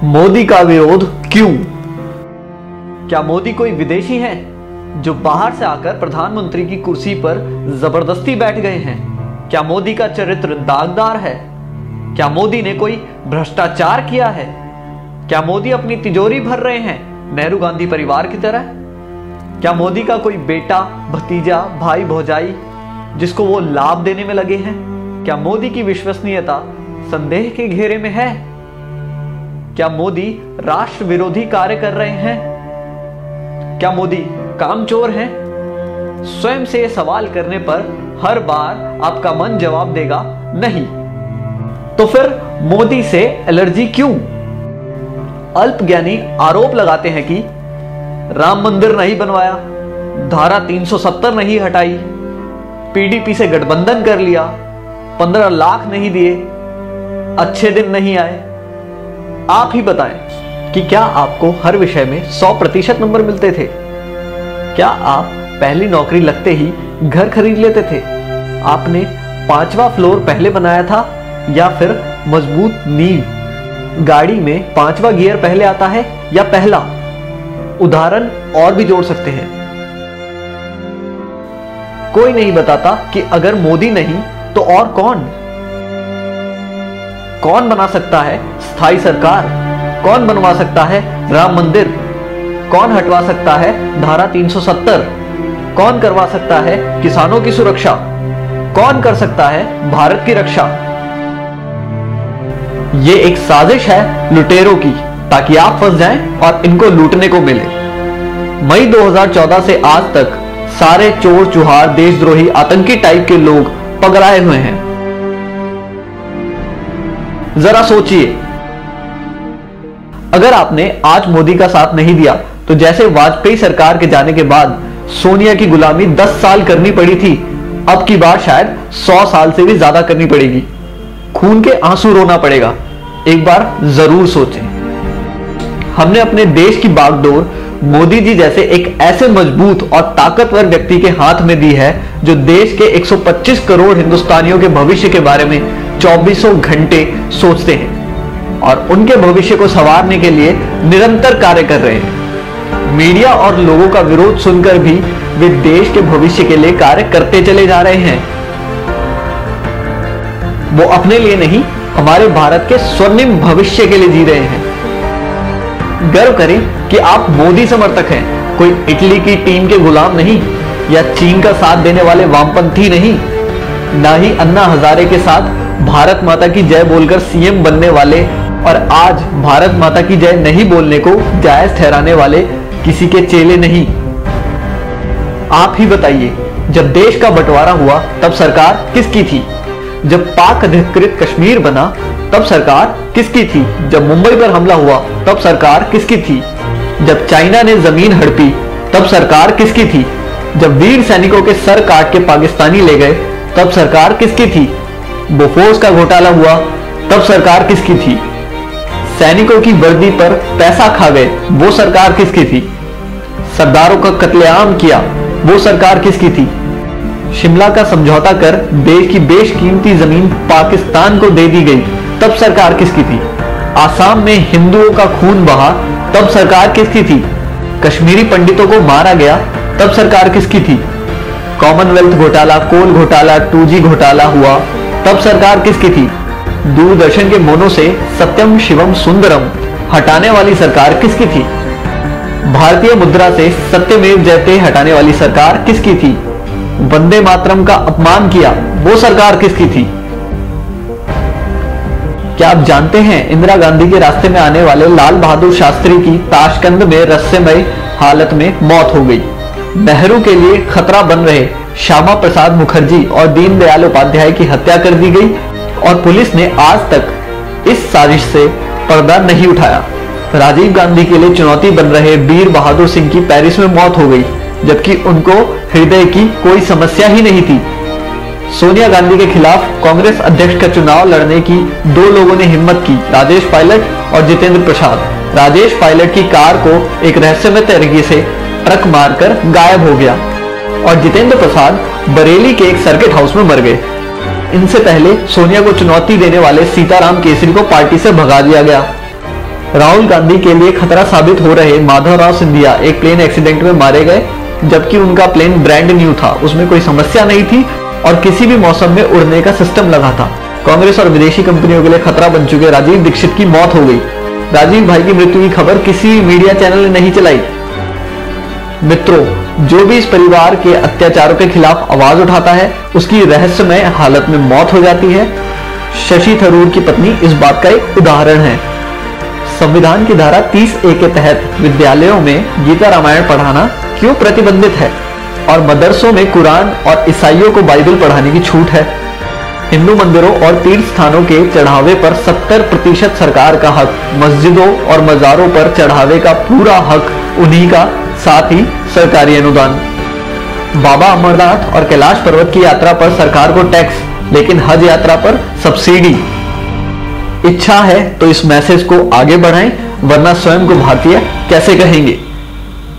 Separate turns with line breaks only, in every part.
मोदी का विरोध क्यों? क्या मोदी कोई विदेशी है जो बाहर से आकर प्रधानमंत्री की कुर्सी पर जबरदस्ती बैठ गए हैं? क्या मोदी का चरित्र दागदार है? क्या मोदी ने कोई भ्रष्टाचार किया है? क्या मोदी अपनी तिजोरी भर रहे हैं नेहरू गांधी परिवार की तरह? क्या मोदी का कोई बेटा, भतीजा, भाई, भौजाई जिसको वो लाभ देने में लगे हैं? क्या मोदी की विश्वसनीयता संदेह के घेरे में है? क्या मोदी राष्ट्र विरोधी कार्य कर रहे हैं? क्या मोदी कामचोर हैं? स्वयं से सवाल करने पर हर बार आपका मन जवाब देगा नहीं। तो फिर मोदी से एलर्जी क्यों? अल्पज्ञानी आरोप लगाते हैं कि राम मंदिर नहीं बनवाया, धारा 370 नहीं हटाई, पीडीपी से गठबंधन कर लिया, 15 लाख नहीं दिए, अच्छे दिन नहीं आए। आप ही बताएं कि क्या आपको हर विषय में 100% नंबर मिलते थे? क्या आप पहली नौकरी लगते ही घर खरीद लेते थे? आपने 5वां फ्लोर पहले बनाया था या फिर मजबूत नींव? गाड़ी में 5वां गियर पहले आता है या पहला? उदाहरण और भी जोड़ सकते हैं। कोई नहीं बताता कि अगर मोदी नहीं तो और कौन? कौन बना सकता है स्थायी सरकार? कौन बनवा सकता है राम मंदिर? कौन हटवा सकता है धारा 370? कौन करवा सकता है किसानों की सुरक्षा? कौन कर सकता है भारत की रक्षा? ये एक साजिश है लुटेरों की, ताकि आप फंस जाएं और इनको लूटने को मिले। मई 2014 से आज तक सारे चोर चुहार, देशद्रोही, आतंकी टाइप के लोग पगलाए हुए हैं। जरा सोचिए, अगर आपने आज मोदी का साथ नहीं दिया तो जैसे वाजपेयी सरकार के जाने के बाद सोनिया की गुलामी 10 साल करनी पड़ी थी, अब की बार शायद 100 साल से भी ज्यादा करनी पड़ेगी। खून के आंसू रोना पड़ेगा। एक बार जरूर सोचें। हमने अपने देश की बागडोर मोदी जी जैसे एक ऐसे मजबूत और ताकतवर व्यक्ति के हाथ में दी है जो देश के 125 करोड़ हिंदुस्तानियों के भविष्य के बारे में 24 घंटे सोचते हैं और उनके भविष्य को संवारने के लिए निरंतर कार्य कर रहे हैं। मीडिया और लोगों का विरोध सुनकर भी वे देश के भविष्य के लिए कार्य करते चले जा रहे हैं। वो अपने लिए नहीं, हमारे भारत के स्वर्णिम भविष्य के लिए जी रहे हैं। गर्व करें कि आप मोदी समर्थक हैं, कोई इटली की टीम के गुलाम नहीं या चीन का साथ देने वाले वामपंथी नहीं, ना ही अन्ना हजारे के साथ भारत माता की जय बोलकर सीएम बनने वाले और आज भारत माता की जय नहीं बोलने को जायज ठहराने वाले किसी के चेले नहीं। आप ही बताइए, जब देश का बंटवारा हुआ तब सरकार किसकी थी? जब पाक अधिकृत कश्मीर बना तब सरकार किसकी थी? जब मुंबई पर हमला हुआ तब सरकार किसकी थी? जब चाइना ने जमीन हड़पी तब सरकार किसकी थी? जब वीर सैनिकों के सर काट के पाकिस्तानी ले गए तब सरकार किसकी थी? बोफोर्स का घोटाला हुआ तब सरकार किसकी थी? सैनिकों की वर्दी पर पैसा खा गए, वो सरकार किसकी थी? सरदारों का कत्लेआम किया, वो सरकार किसकी थी? शिमला का समझौता कर देश की बेशकीमती जमीन पाकिस्तान को दे दी गई, तब सरकार किसकी थी? आसाम में हिंदुओं का खून बहा, तब सरकार किसकी थी? कश्मीरी पंडितों को मारा गया, तब सरकार किसकी थी? कॉमनवेल्थ घोटाला, कोल घोटाला, 2G घोटाला हुआ, तब सरकार किसकी थी? दूरदर्शन के मोनो से सत्यम शिवम सुंदरम हटाने वाली सरकार किसकी थी? भारतीय मुद्रा से सत्यमेव जयते हटाने वाली सरकार किसकी थी? वंदे मातरम का अपमान किया, वो सरकार किसकी थी? क्या आप जानते हैं इंदिरा गांधी के रास्ते में आने वाले लाल बहादुर शास्त्री की ताशकंद में रहस्यमय हालत में मौत हो गई। नेहरू के लिए खतरा बन रहे श्यामा प्रसाद मुखर्जी और दीनदयाल उपाध्याय की हत्या कर दी गई और पुलिस ने आज तक इस साजिश से पर्दा नहीं उठाया। राजीव गांधी के लिए चुनौती बन रहे वीर बहादुर सिंह की पेरिस में मौत हो गई, जबकि उनको हृदय की कोई समस्या ही नहीं थी। सोनिया गांधी के खिलाफ कांग्रेस अध्यक्ष का चुनाव लड़ने की 2 लोगों ने हिम्मत की, राजेश पायलट और जितेंद्र प्रसाद। राजेश पायलट की कार को एक रहस्यमय तरीके से ट्रक मारकर गायब हो गया और जितेंद्र प्रसाद बरेली के एक सर्किट हाउस में मर गए। इनसे पहले सोनिया को चुनौती देने वाले सीताराम केसरी को पार्टी से भगा दिया गया। राहुल गांधी के लिए खतरा साबित हो रहे माधवराव सिंधिया एक प्लेन एक्सीडेंट में मारे गए, जबकि उनका प्लेन ब्रांड न्यू था, उसमें कोई समस्या नहीं थी और किसी भी मौसम में उड़ने का सिस्टम लगा था। कांग्रेस और विदेशी कंपनियों के लिए खतरा बन चुके राजीव दीक्षित की मौत हो गई। राजीव भाई की मृत्यु की खबर किसी मीडिया चैनल ने नहीं चलाई। मित्रों, जो भी इस परिवार के अत्याचारों के खिलाफ आवाज उठाता है उसकी रहस्यमय हालत में मौत हो जाती है। शशि थरूर की पत्नी इस बात का एक उदाहरण है। संविधान की धारा 30A के तहत विद्यालयों में गीता रामायण पढ़ाना क्यों प्रतिबंधित है और मदरसों में कुरान और ईसाइयों को बाइबल पढ़ाने की छूट है। हिंदू मंदिरों और तीर्थ स्थानों के चढ़ावे पर 70% सरकार का हक, मस्जिदों और मजारों पर चढ़ावे का पूरा हक उन्हीं का, साथ ही सरकारी अनुदान। बाबा अमरनाथ और कैलाश पर्वत की यात्रा पर सरकार को टैक्स, लेकिन हज यात्रा पर सब्सिडी। इच्छा है तो इस मैसेज को आगे बढ़ाएं, वरना स्वयं को भारतीय कैसे कहेंगे।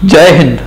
जय हिंद।